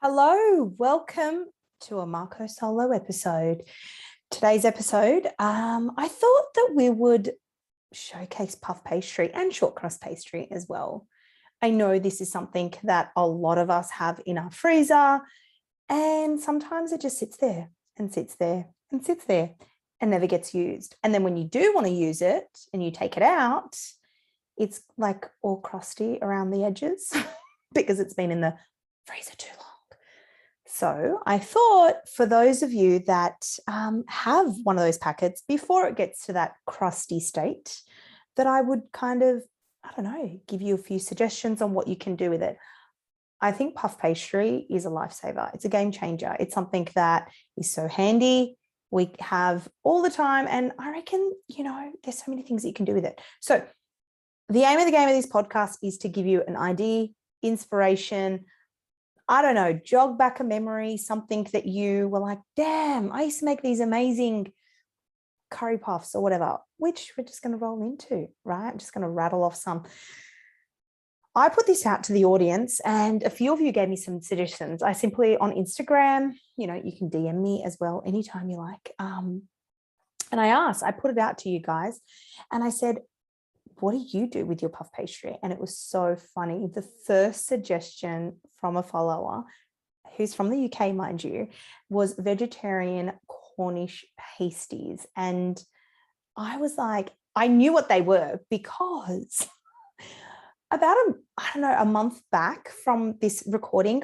Hello, welcome to a Marco Solo episode. Today's episode, I thought that we would showcase puff pastry and short crust pastry as well. I know this is something that a lot of us have in our freezer, and sometimes it just sits there and sits there and sits there and never gets used. And then when you do want to use it and you take it out, it's like all crusty around the edges because it's been in the freezer too long. So I thought for those of you that have one of those packets before it gets to that crusty state, that I would kind of, I don't know, give you a few suggestions on what you can do with it. I think puff pastry is a lifesaver. It's a game changer. It's something that is so handy. We have all the time. And I reckon, there's so many things that you can do with it. So the aim of the game of this podcast is to give you an idea, inspiration, I don't know, jog back a memory, something that you were like, damn, I used to make these amazing curry puffs or whatever, which we're just going to roll into, right? I'm just going to rattle off some. I put this out to the audience and a few of you gave me some suggestions. I simply on Instagram, you can DM me as well anytime you like. And I put it out to you guys and I said, what do you do with your puff pastry? And it was so funny. The first suggestion from a follower who's from the UK, mind you, was vegetarian Cornish pasties. And I was like, I knew what they were because about a month back from this recording,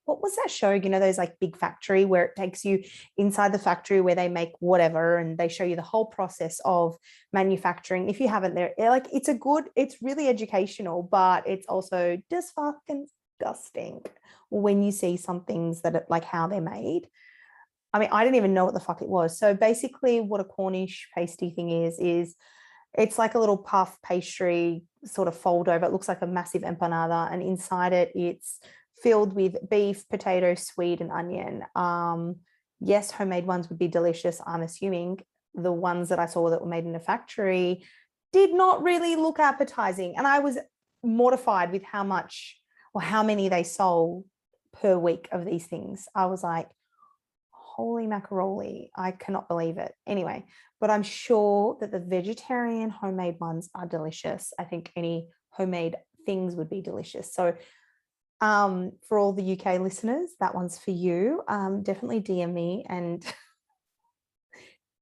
what was that show? Those like big factory where it takes you inside the factory where they make whatever and they show you the whole process of manufacturing. If you haven't, it's really educational, but it's also just fucking disgusting when you see some things that are like how they're made. I mean, I didn't even know what the fuck it was. So basically what a Cornish pasty thing is it's like a little puff pastry sort of fold over. It looks like a massive empanada and inside it, it's filled with beef, potato, sweet, and onion. Yes, homemade ones would be delicious. I'm assuming the ones that I saw that were made in a factory did not really look appetizing. And I was mortified with how much or how many they sold per week of these things. I was like, holy macaroni, I cannot believe it. Anyway, but I'm sure that the vegetarian homemade ones are delicious. I think any homemade things would be delicious. So for all the UK listeners, that one's for you. Definitely DM me and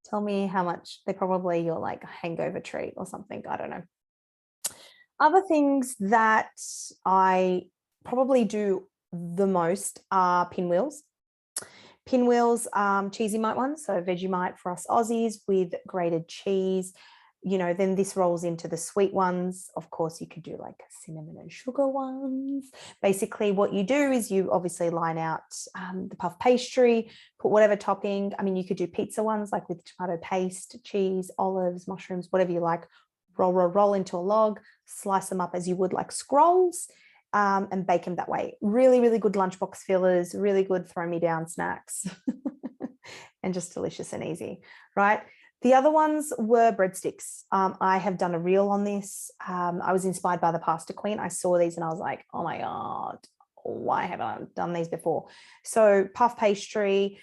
tell me how much you're like a hangover treat or something. I don't know. Other things that I probably do the most are pinwheels. Pinwheels, Cheesy-Mite ones, so Vegemite for us Aussies with grated cheese. Then this rolls into the sweet ones. Of course, you could do like cinnamon and sugar ones. Basically, what you do is you obviously line out the puff pastry, put whatever topping. I mean, you could do pizza ones like with tomato paste, cheese, olives, mushrooms, whatever you like. Roll into a log, slice them up as you would like scrolls, and bake them that way. Really, really good lunchbox fillers, really good throw me down snacks, and just delicious and easy, right? The other ones were breadsticks. I have done a reel on this. I was inspired by the Pasta Queen. I saw these and I was like, oh my God, why haven't I done these before? So puff pastry,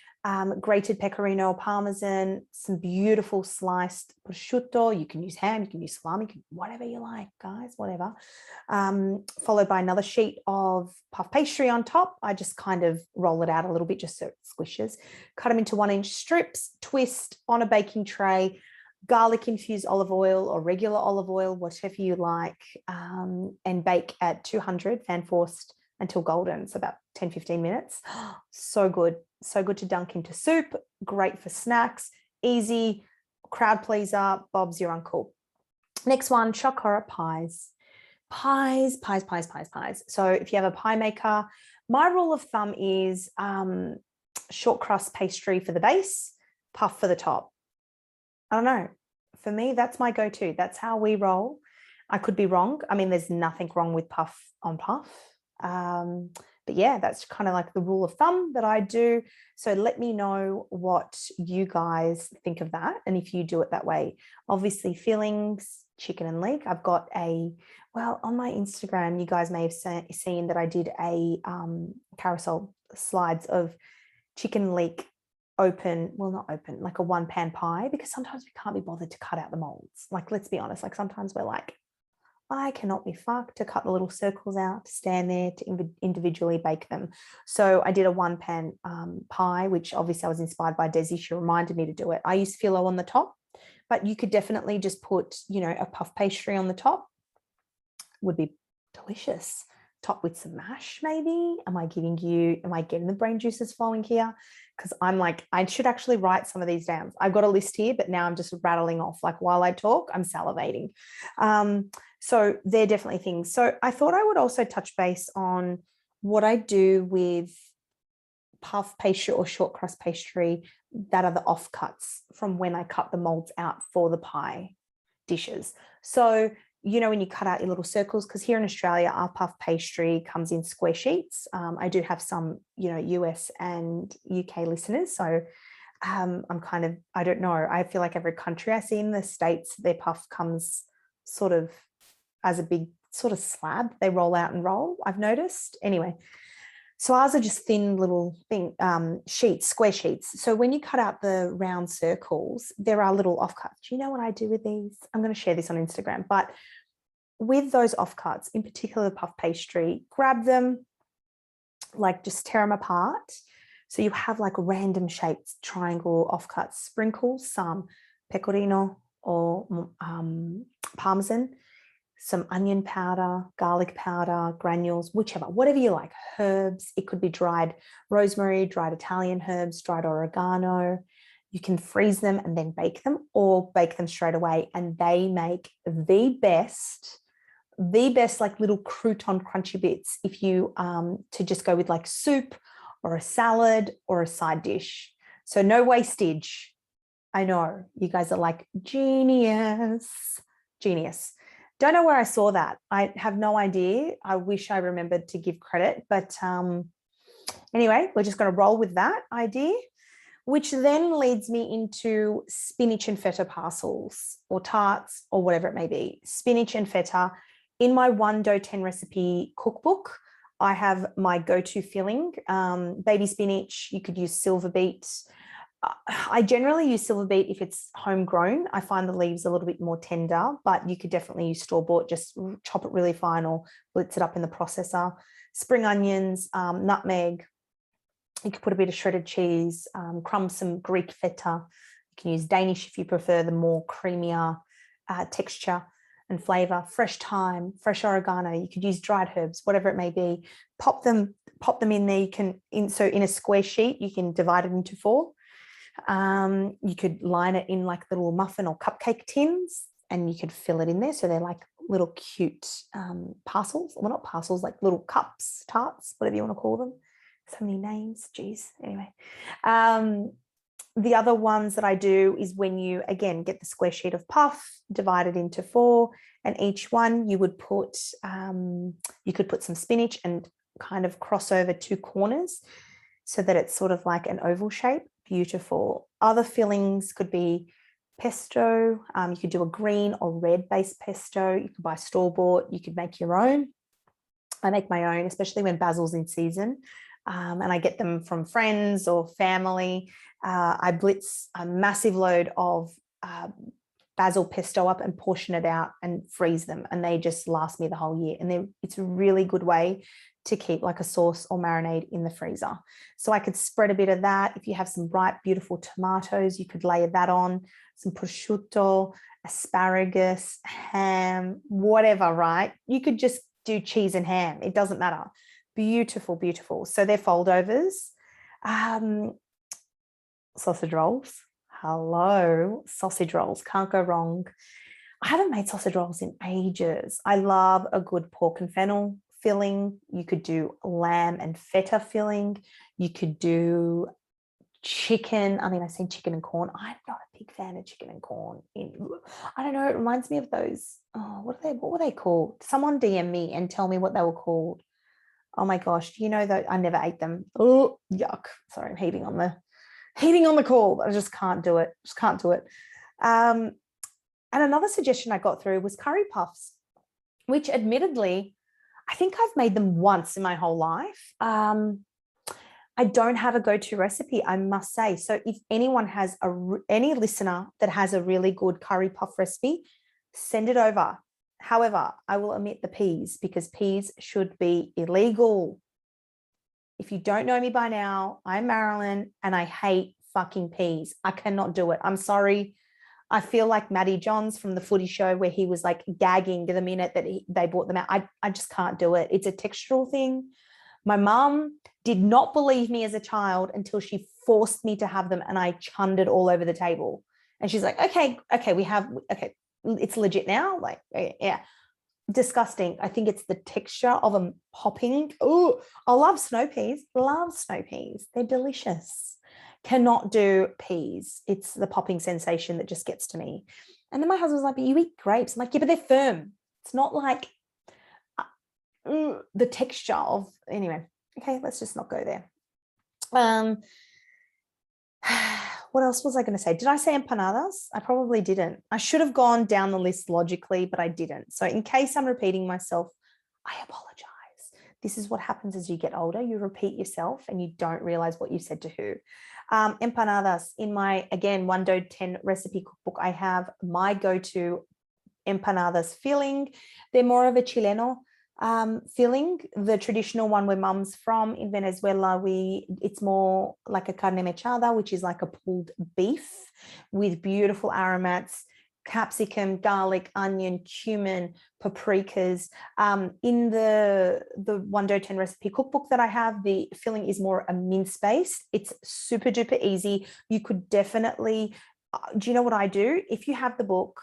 grated pecorino or parmesan, some beautiful sliced prosciutto. You can use ham, you can use salami, whatever you like, guys, whatever. Followed by another sheet of puff pastry on top. I just kind of roll it out a little bit just so it squishes. Cut them into 1-inch strips, twist on a baking tray, garlic infused olive oil or regular olive oil, whatever you like, and bake at 200 fan forced until golden. So about 10-15 minutes. So good to dunk into soup. Great for snacks, easy, crowd pleaser. Bob's your uncle. Next one, chocolate pies. Pies. So if you have a pie maker, my rule of thumb is short crust pastry for the base, puff for the top. I don't know. For me, that's my go-to. That's how we roll. I could be wrong. I mean, there's nothing wrong with puff on puff. But yeah, that's kind of like the rule of thumb that I do. So let me know what you guys think of that and if you do it that way. Obviously, fillings, chicken and leg. I've got Well, on my Instagram, you guys may have seen that I did a carousel slides of chicken leek open, well, not open, like a one pan pie, because sometimes we can't be bothered to cut out the molds. Like, let's be honest, like sometimes we're like, I cannot be fucked to cut the little circles out, to stand there, to individually bake them. So I did a one pan pie, which obviously I was inspired by Desi. She reminded me to do it. I used phyllo on the top, but you could definitely just put, you know, a puff pastry on the top. Would be delicious. Top with some mash, maybe. Am I getting the brain juices flowing here? Because I'm like, I should actually write some of these down. I've got a list here, but now I'm just rattling off. Like while I talk, I'm salivating. So they're definitely things. So I thought I would also touch base on what I do with puff pastry or short crust pastry that are the offcuts from when I cut the molds out for the pie dishes. So, you know, when you cut out your little circles, because here in Australia, our puff pastry comes in square sheets. I do have some, you know, US and UK listeners. So I'm kind of, I don't know. I feel like every country I see in the States, their puff comes sort of as a big sort of slab. They roll out and roll, I've noticed. Anyway, so ours are just thin little sheets, square sheets. So when you cut out the round circles, there are little offcuts. Do you know what I do with these? I'm going to share this on Instagram. But with those offcuts, in particular the puff pastry, grab them, like just tear them apart. So you have like random shaped triangle offcuts. Sprinkle some pecorino or parmesan, some onion powder, garlic powder, granules, whichever, whatever you like, herbs. It could be dried rosemary, dried Italian herbs, dried oregano. You can freeze them and then bake them, or bake them straight away. And they make the best like little crouton crunchy bits if you to just go with like soup or a salad or a side dish. So no wastage. I know you guys are like, genius. Don't know where I saw that. I have no idea. I wish I remembered to give credit, but anyway, we're just going to roll with that idea, which then leads me into spinach and feta parcels or tarts or whatever it may be. Spinach and feta. In my 1 dough 10 recipe cookbook, I have my go-to filling, baby spinach. You could use silver beet. I generally use silver beet if it's homegrown. I find the leaves a little bit more tender, but you could definitely use store-bought. Just chop it really fine or blitz it up in the processor. Spring onions, nutmeg. You could put a bit of shredded cheese, crumb some Greek feta. You can use Danish if you prefer the more creamier texture and flavor. Fresh thyme, fresh oregano. You could use dried herbs, whatever it may be. Pop them in there. You can so in a square sheet, you can divide it into 4. You could line it in like little muffin or cupcake tins, and you could fill it in there. So they're like little cute parcels. Well, not parcels, like little cups, tarts, whatever you want to call them. So many names, geez. Anyway, the other ones that I do is when you, again, get the square sheet of puff, divide it into 4, and each one you would put, you could put some spinach and kind of cross over 2 corners so that it's sort of like an oval shape. Beautiful. Other fillings could be pesto. You could do a green or red based pesto. You could buy store-bought. You could make your own. I make my own, especially when basil's in season. And I get them from friends or family. I blitz a massive load of basil pesto up and portion it out and freeze them. And they just last me the whole year. And it's a really good way to keep like a sauce or marinade in the freezer. So I could spread a bit of that. If you have some ripe, beautiful tomatoes, you could layer that on, some prosciutto, asparagus, ham, whatever, right? You could just do cheese and ham. It doesn't matter. Beautiful, beautiful. So they're foldovers. Sausage rolls. Hello, sausage rolls. Can't go wrong. I haven't made sausage rolls in ages. I love a good pork and fennel filling. You could do lamb and feta filling. You could do chicken. I mean, I say chicken and corn. I'm not a big fan of chicken and corn. I don't know. It reminds me of those. Oh, what were they called? Someone DM me and tell me what they were called. Oh my gosh. You know that I never ate them. Oh, yuck. Sorry, I'm heaving on the call. I just can't do it. And another suggestion I got through was curry puffs. which admittedly, I think I've made them once in my whole life. I don't have a go-to recipe, I must say. So if anyone has any listener that has a really good curry puff recipe, send it over. However, I will omit the peas because peas should be illegal. If you don't know me by now, I'm Marilyn and I hate fucking peas. I cannot do it. I'm sorry. I feel like Matty Johns from the footy show where he was like gagging the minute that they brought them out. I just can't do it. It's a textural thing. My mum did not believe me as a child until she forced me to have them and I chunned it all over the table. And she's like, okay, it's legit now. Like, yeah, disgusting. I think it's the texture of them popping. Oh, I love snow peas. Love snow peas. They're delicious. Cannot do peas. It's the popping sensation that just gets to me. And then my husband was like, but you eat grapes. I'm like, yeah, but they're firm. It's not like the texture of, anyway, okay, let's just not go there. What else was I going to say? Did I say empanadas? I probably didn't. I should have gone down the list logically, but I didn't. So in case I'm repeating myself, I apologize. This is what happens as you get older. You repeat yourself and you don't realize what you said to who. Empanadas. In my, again, 1 to 10 recipe cookbook, I have my go-to empanadas filling. They're more of a Chileno filling. The traditional one where mum's from in Venezuela, it's more like a carne mechada, which is like a pulled beef with beautiful aromats, capsicum, garlic, onion, cumin, paprikas. In the 1 to 10 recipe cookbook that I have, the filling is more a mince based. It's super duper easy. You could definitely, do you know what I do? If you have the book,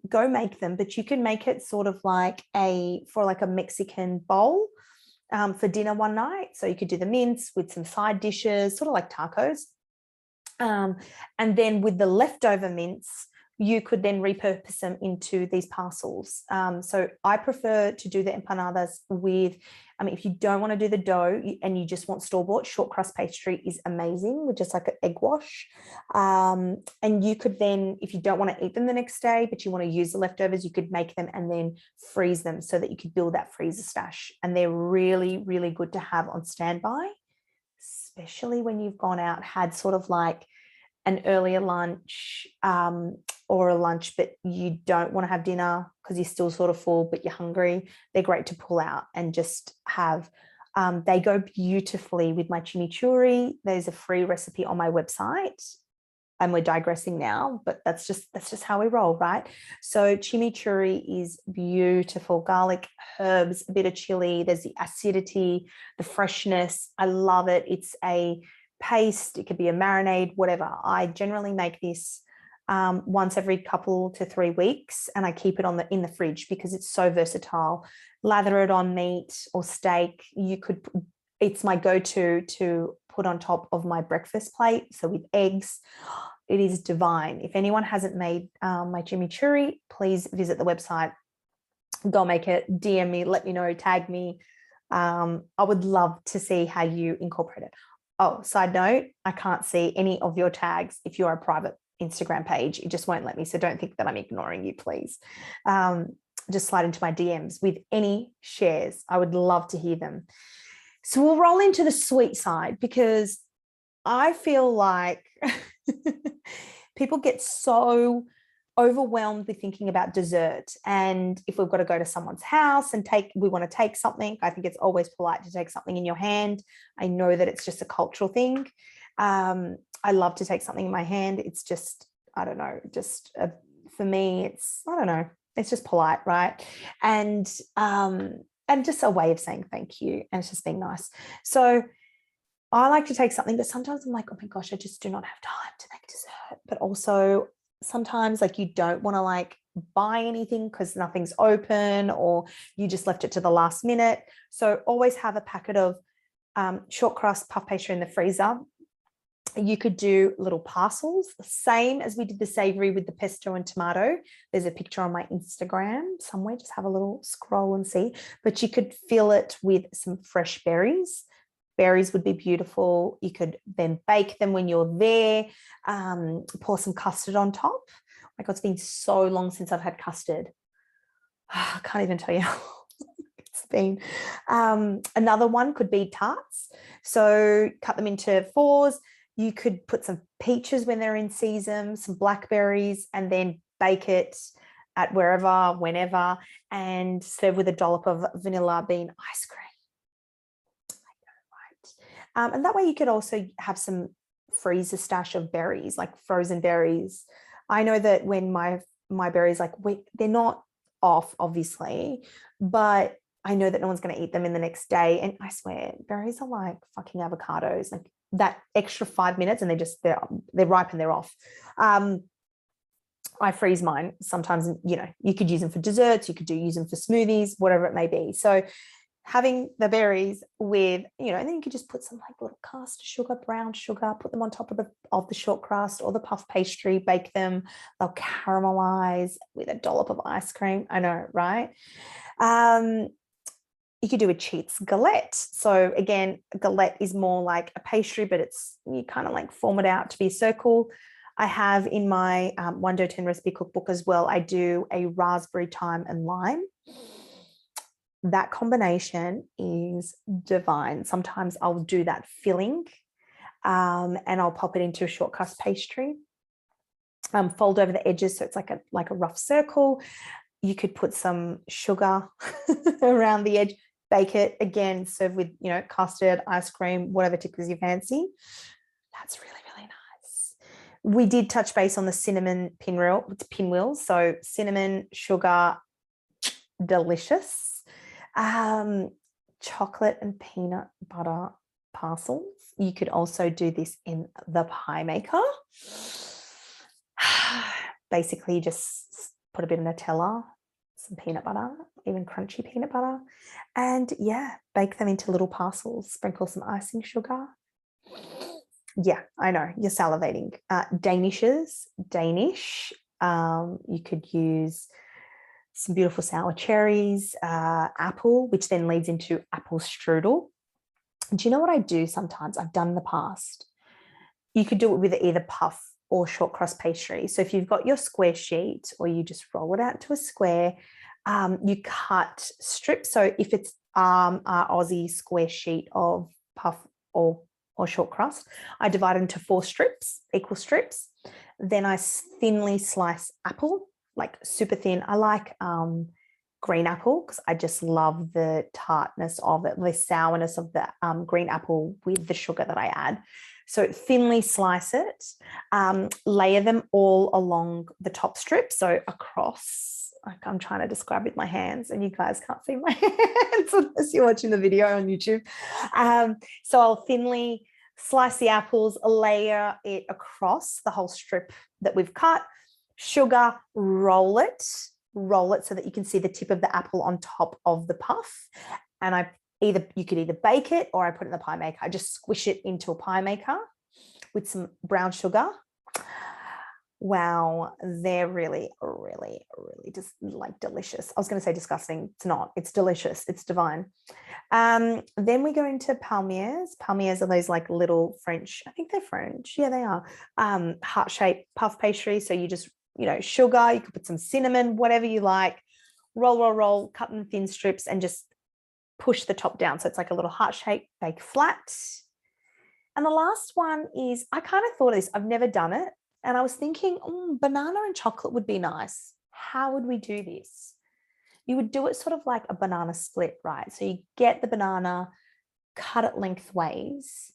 go make them, but you can make it sort of like for a Mexican bowl for dinner one night. So you could do the mince with some side dishes, sort of like tacos. And then with the leftover mince, you could then repurpose them into these parcels. So I prefer to do the empanadas with, if you don't want to do the dough and you just want store-bought, short crust pastry is amazing with just like an egg wash. And you could then, if you don't want to eat them the next day, but you want to use the leftovers, you could make them and then freeze them so that you could build that freezer stash. And they're really, really good to have on standby, especially when you've gone out, had sort of like an earlier lunch or a lunch, but you don't want to have dinner because you're still sort of full, but you're hungry. They're great to pull out and just have. They go beautifully with my chimichurri. There's a free recipe on my website. And we're digressing now, but that's just how we roll, right? So chimichurri is beautiful. Garlic, herbs, a bit of chili. There's the acidity, the freshness. I love it. It's a paste. It could be a marinade, whatever. I generally make this once every couple to 3 weeks, and I keep it in the fridge because it's so versatile. Lather it on meat or steak. It's my go-to to put on top of my breakfast plate. So with eggs, it is divine. If anyone hasn't made my chimichurri, please visit the website, go make it, DM me, let me know, tag me. I would love to see how you incorporate it. Oh, side note, I can't see any of your tags if you're a private Instagram page. It just won't let me. So don't think that I'm ignoring you, please. Just slide into my DMs with any shares. I would love to hear them. So we'll roll into the sweet side because I feel like people get so overwhelmed with thinking about dessert. And if we've got to go to someone's house and we want to take something, I think it's always polite to take something in your hand. I know that it's just a cultural thing. I love to take something in my hand. It's just, I don't know, for me, it's just polite, right? And just a way of saying thank you. And it's just being nice. So I like to take something, but sometimes I'm like, oh my gosh, I just do not have time to make dessert. But also sometimes you don't want to buy anything because nothing's open or you just left it to the last minute. So always have a packet of short crust puff pastry in the freezer. You could do little parcels, same as we did the savory with the pesto and tomato. There's a picture on my Instagram somewhere. Just have a little scroll and see. But you could fill it with some fresh berries. Berries would be beautiful. You could then bake them when you're there. Pour some custard on top. Oh my God, it's been so long since I've had custard. I can't even tell you how long it's been. Another one could be tarts. So cut them into fours. You could put some peaches when they're in season, some blackberries, and then bake it at wherever, whenever, and serve with a dollop of vanilla bean ice cream. I know, right? And that way you could also have some freezer stash of berries, like frozen berries. I know that when my berries, like they're not off, obviously, but I know that no one's going to eat them in the next day. And I swear, berries are like fucking avocados. Like that extra 5 minutes, and they're ripe and they're off. I freeze mine sometimes. You know, you could use them for desserts. You could use them for smoothies, whatever it may be. So having the berries with, you know, and then you could just put some like little caster sugar, brown sugar, put them on top of the short crust or the puff pastry, bake them. They'll caramelize with a dollop of ice cream. I know, right? You could do a cheats galette. So again, a galette is more like a pastry, but you kind of like form it out to be a circle. I have in my 1 to 10 recipe cookbook as well, I do a raspberry, thyme, and lime. That combination is divine. Sometimes I'll do that filling and I'll pop it into a short crust pastry. Fold over the edges so it's like a rough circle. You could put some sugar around the edge, bake it, again, serve with, you know, custard, ice cream, whatever tickles your fancy. That's really, really nice. We did touch base on the cinnamon pinwheels. So cinnamon, sugar, delicious. Chocolate and peanut butter parcels. You could also do this in the pie maker. Basically, you just put a bit of Nutella, some peanut butter, even crunchy peanut butter, and yeah, bake them into little parcels. Sprinkle some icing sugar. Yeah, I know, you're salivating. Danish. You could use some beautiful sour cherries, apple, which then leads into apple strudel. Do you know what I do sometimes? I've done in the past. You could do it with either puff or short crust pastry. So if you've got your square sheet, or you just roll it out to a square, you cut strips. So if it's our Aussie square sheet of puff or short crust, I divide it into 4 strips, equal strips. Then I thinly slice apple, like super thin. I like green apple because I just love the tartness of it, the sourness of the green apple with the sugar that I add. So thinly slice it, layer them all along the top strip. So across, like I'm trying to describe with my hands, and you guys can't see my hands unless you're watching the video on YouTube. So I'll thinly slice the apples, layer it across the whole strip that we've cut, sugar, roll it so that you can see the tip of the apple on top of the puff. And you could either bake it, or I put it in the pie maker. I just squish it into a pie maker with some brown sugar. Wow, they're really, really, really just like delicious. I was going to say disgusting. It's not. It's delicious. It's divine. Then we go into Palmiers. Palmiers are those like little French, I think they're French. Yeah, they are. Heart-shaped puff pastry. So you just, you know, sugar, you could put some cinnamon, whatever you like, roll, cut in thin strips, and just push the top down. So it's like a little heart shape, bake flat. And the last one is, I kind of thought of this, I've never done it. And I was thinking, banana and chocolate would be nice. How would we do this? You would do it sort of like a banana split, right? So you get the banana, cut it lengthways,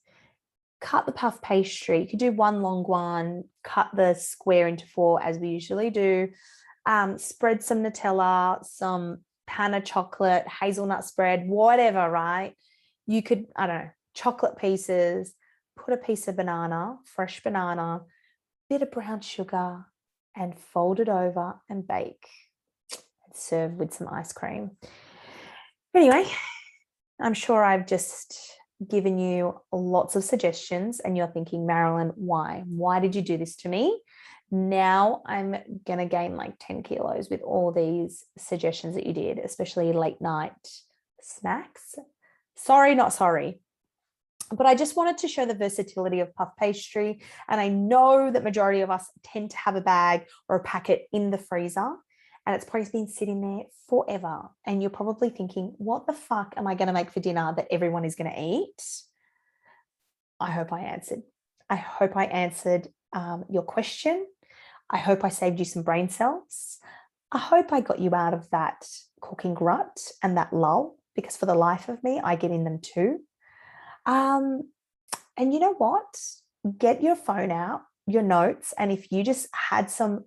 cut the puff pastry. You could do one long one, cut the square into 4 as we usually do. Spread some Nutella, some panna chocolate, hazelnut spread, whatever, right? You could, I don't know, chocolate pieces, put a piece of banana, fresh banana, bit of brown sugar, and fold it over and bake. And serve with some ice cream. Anyway, I'm sure I've just given you lots of suggestions, and you're thinking, Marilyn, why? Why did you do this to me? Now I'm going to gain like 10 kilos with all these suggestions that you did, especially late night snacks. Sorry, not sorry. But I just wanted to show the versatility of puff pastry. And I know that majority of us tend to have a bag or a packet in the freezer. and it's probably been sitting there forever. And you're probably thinking, what the fuck am I going to make for dinner that everyone is going to eat? I hope I answered. I hope I answered your question. I hope I saved you some brain cells. I hope I got you out of that cooking rut and that lull, because for the life of me, I get in them too. And you know what? Get your phone out, your notes, and if you just had some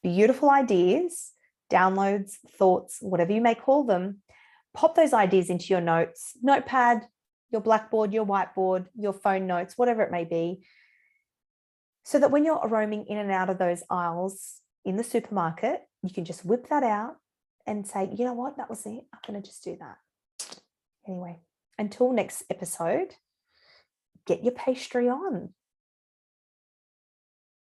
beautiful ideas, downloads, thoughts, whatever you may call them, pop those ideas into your notes, notepad, your blackboard, your whiteboard, your phone notes, whatever it may be, so that when you're roaming in and out of those aisles in the supermarket, you can just whip that out and say, you know what, that was it. I'm going to just do that. Anyway, until next episode, get your pastry on.